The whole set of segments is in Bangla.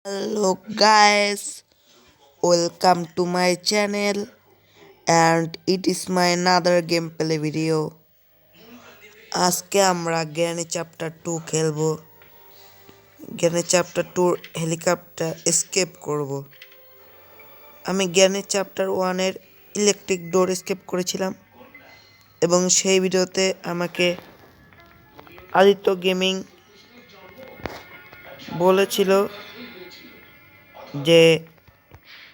Hello guys, welcome to my channel and it is my another gameplay video. আজকে আমরা জ্ঞানী চ্যাপ্টার 2 খেলবো। জ্ঞানী চ্যাপ্টার 2 হেলিকপ্টার এসকেপ করব। আমি জ্ঞানী চ্যাপ্টার 1 এর ইলেকট্রিক ডোর এসকেপ করেছিলাম এবং সেই ভিডিওতে আমাকে আদিত্য গেমিং বলেছিল যে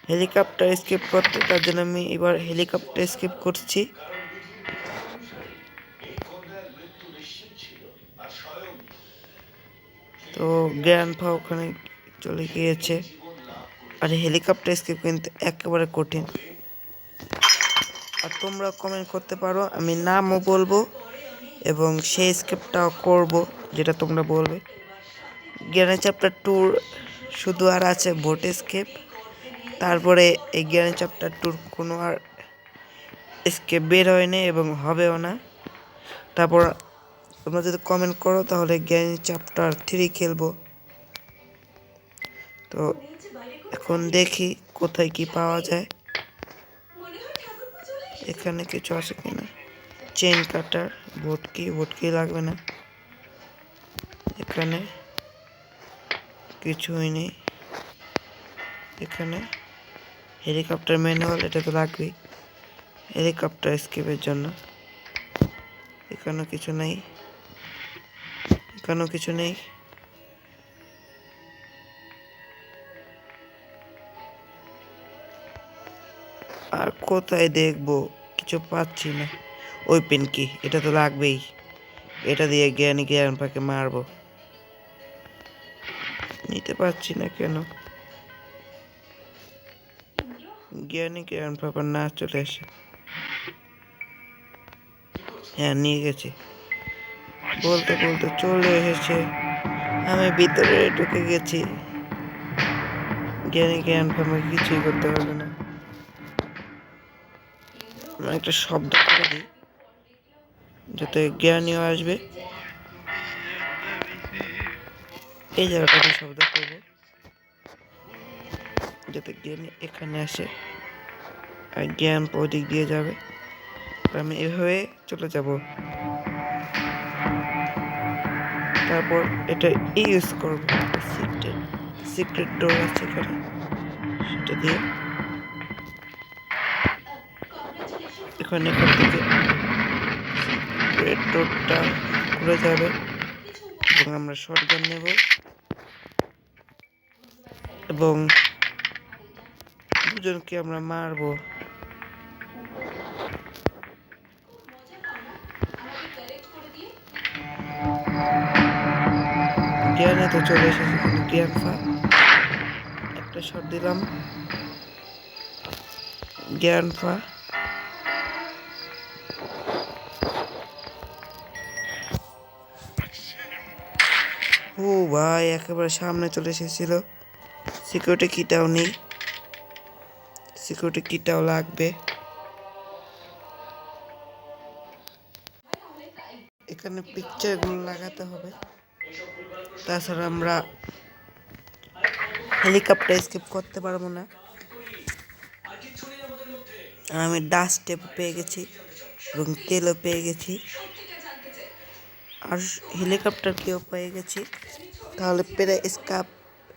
হেলিকপ্টার এসকেপ করতে, তার জন্য আমি এবার হেলিকপ্টার এসকেপ করছি। তো গ্র্যান্ডপা ওখানে চলে গিয়েছে। আর হেলিকপ্টার এসকেপ কিন্তু একেবারে কঠিন। আর তোমরা কমেন্ট করতে পারো, আমি নামও বলবো এবং সেই এসকেপটাও করব যেটা তোমরা বলবে। জ্ঞানী চ্যাপ্টার 2 শুধু আর আছে ভোট এসকেপ। তারপরে এই জ্ঞানী চ্যাপ্টার 2 কোনো আর এসকেপ বের হয়নি এবং হবেও না। তারপর তোমরা যদি কমেন্ট করো তাহলে জ্ঞানী চ্যাপ্টার 3 খেলবো। তো এখন দেখি কোথায় কি পাওয়া যায়। এখানে কিছু আছে কিনা। চেন কাটার, ভটকি লাগবে না। এখানে কিছুই নেই। এখানে হেলিকপ্টার ম্যানুয়াল, এটা তো লাগবেই হেলিকপ্টার এসকেপের জন্য। এখানেও কিছু নেই, এখানেও কিছু নেই। আর কোথায় দেখবো, কিছু পাচ্ছি না। ওই পেন কি, এটা তো লাগবেই। এটা দিয়ে জ্ঞানপাকে মারবো। নিতে পারছি না কেন। জ্ঞানপা না চলে আসে। হ্যাঁ, নিয়ে গেছে। বলতে বলতে চলে এসেছে। আমি ভিতরে ঢুকে গেছি। জ্ঞানপা আমাকে কিছুই করতে পারবে না। আমি একটা শব্দ করে দিই যাতে জ্ঞানীও আসবে। এই জায়গাটাতে শব্দ করব যাতে জ্ঞানী এখানে আসে আর জ্ঞান ওদিক দিয়ে যাবে। আমি এভাবে চলে যাব। তারপর এটা ইউজ করব। সিক্রেট ডোর আছে এখানে, সেটা দিয়ে এখান থেকে সিক্রেট ডোরটা খুলে যাবে এবং আমরা শটগান নেব এবং দুজনকে আমরা মারবো। জ্ঞানে তো চলে এসেছে, জ্ঞানপা একটা শট দিলাম। জ্ঞানপা ও ভাই, একেবারে সামনে চলে এসেছিল। সিকিউরিটি কিটাও নেই, সিকিউরিটি কিটাও লাগবে। এখানে পিকচারগুলো লাগাতে হবে, তাছাড়া আমরা হেলিকপ্টার এসকেপ করতে পারবো না। আমি ডাস্ট টেপ পেয়ে গেছি এবং তেলও পেয়ে গেছি আর হেলিকপ্টারকেও পেয়ে গেছি। তাহলে প্রায়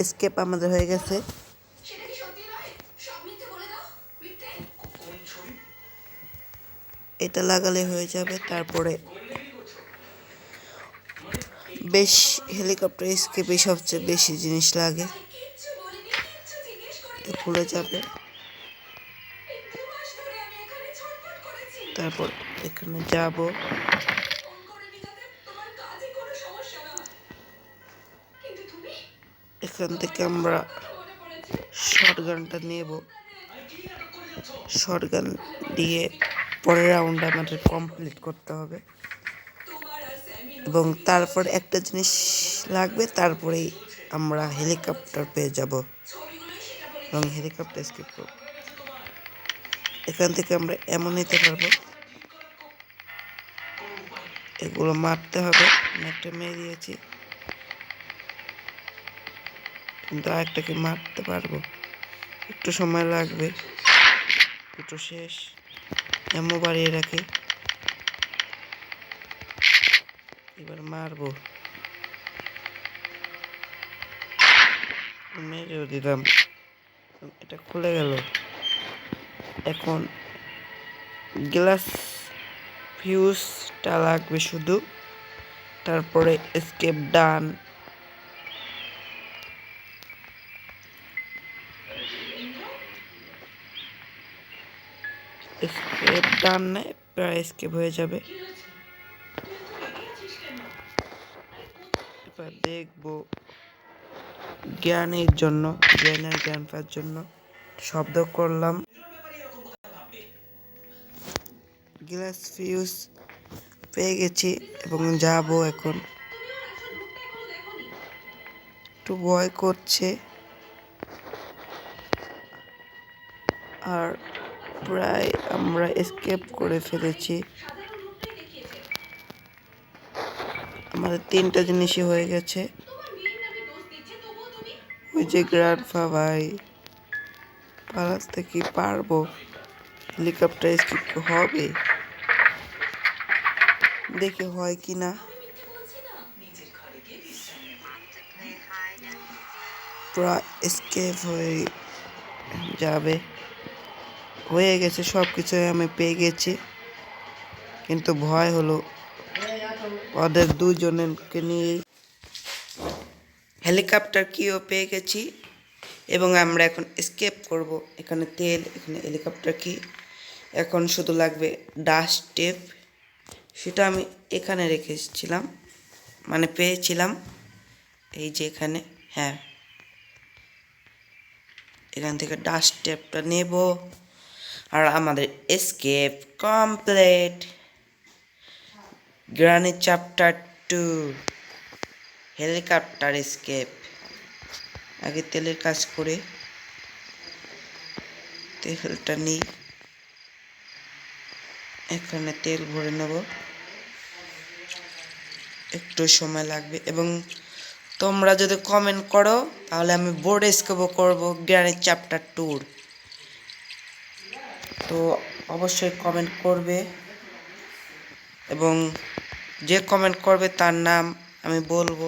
এসকেপ আমাদের হয়ে গেছে। এটা লাগালে হয়ে যাবে। তারপরে বেশ হেলিকপ্টার এসকেপে সবচেয়ে বেশি জিনিস লাগে, খুলে যাবে। তারপর এখানে যাব, এখান থেকে আমরা শটগানটা নেব। শটগান দিয়ে পরের রাউন্ড আমাদের কমপ্লিট করতে হবে এবং তারপর একটা জিনিস লাগবে, তারপরেই আমরা হেলিকপ্টার পেয়ে যাব এবং হেলিকপ্টার এসকেপ করব। এখান থেকে আমরা এমন নিতে পারবো। এগুলো মারতে হবে। আমি একটা মেরে দিয়েছি। কিন্তু আরেকটাকে মারতে পারবো, একটু সময় লাগবে। দুটো শেষ, এমন বাড়িয়ে রাখি, এবার মারবো, মেরেও দিলাম, এটা খুলে গেল। এখন গ্লাস ফিউজটা লাগবে শুধু, তারপরে এসকেপ ডান। এসকেপ ডান নেই, প্রায় এসকেপ হয়ে যাবে। এবার দেখবো জ্ঞানের জন্য, জ্ঞান পাওয়ার জন্য শব্দ করলাম। গ্লাস ফিউজ পেয়ে গেছি এবং যাব এখন। একটু ভয় করছে, আর প্রায় আমরা এসকেপ করে ফেলেছি। আমাদের 3টা জিনিসই হয়ে গেছে। ওই যে গ্রান্ডপা ভাই, পালাতে কি পারবো? হেলিকপ্টার এসকেপ হবে, দেখে হয় কি না। পুরা এসকেপ হয়ে যাবে, হয়ে গেছে, সব কিছু আমি পেয়ে গেছি, কিন্তু ভয় হলো ওদের দুজনকে নিয়েই। হেলিকপ্টার কিও পেয়ে গেছি এবং আমরা এখন এসকেপ করব। এখানে তেল, এখানে হেলিকপ্টার কি, এখন শুধু লাগবে ডাস্ট টেপ, সেটা আমি এখানে রেখেছিলাম, মানে পেয়েছিলাম, এই যে এখানে। হ্যাঁ, এখান থেকে ডাস্ট টেপটা নেব, আর আমাদের escape complete. Granny chapter 2, helicopter escape. আগে তেলের কাজ করে তেলটা নিই, এখানে তেল ভরে নেব, একটু সময় লাগবে। এবং তোমরা যদি কমেন্ট করো তাহলে আমি বোর্ড এসকেপও করবো গ্রানি চ্যাপ্টার 2। তো অবশ্যই কমেন্ট করবে, এবং যে কমেন্ট করবে তার নাম আমি বলবো।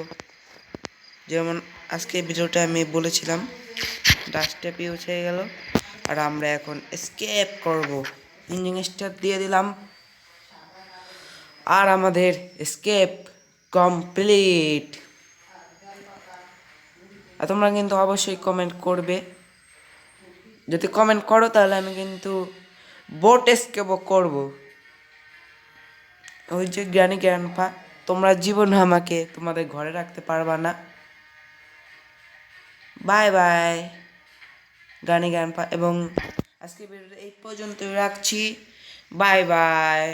যেমন আজকে ভিডিওটা আমি বলেছিলাম, ডাস্ট টেপ ইউজ হয়ে গেল, আর আমরা এখন এসকেপ করব। ইঞ্জিন স্টার্ট দিয়ে দিলাম, আর আমাদের এসকেপ কমপ্লিট। আর তোমরা কিন্তু অবশ্যই কমেন্ট করবে, যদি কমেন্ট করো তাহলে আমি কিন্তু বোট এসকেপও করব। ওই যে গ্রান্ডপা, তোমরা জীবন আমাকে তোমাদের ঘরে রাখতে পারবা না। বাই বাই গ্রান্ডপা, এবং আজকে ভিডিওটা এই পর্যন্তই রাখছি। Bye bye.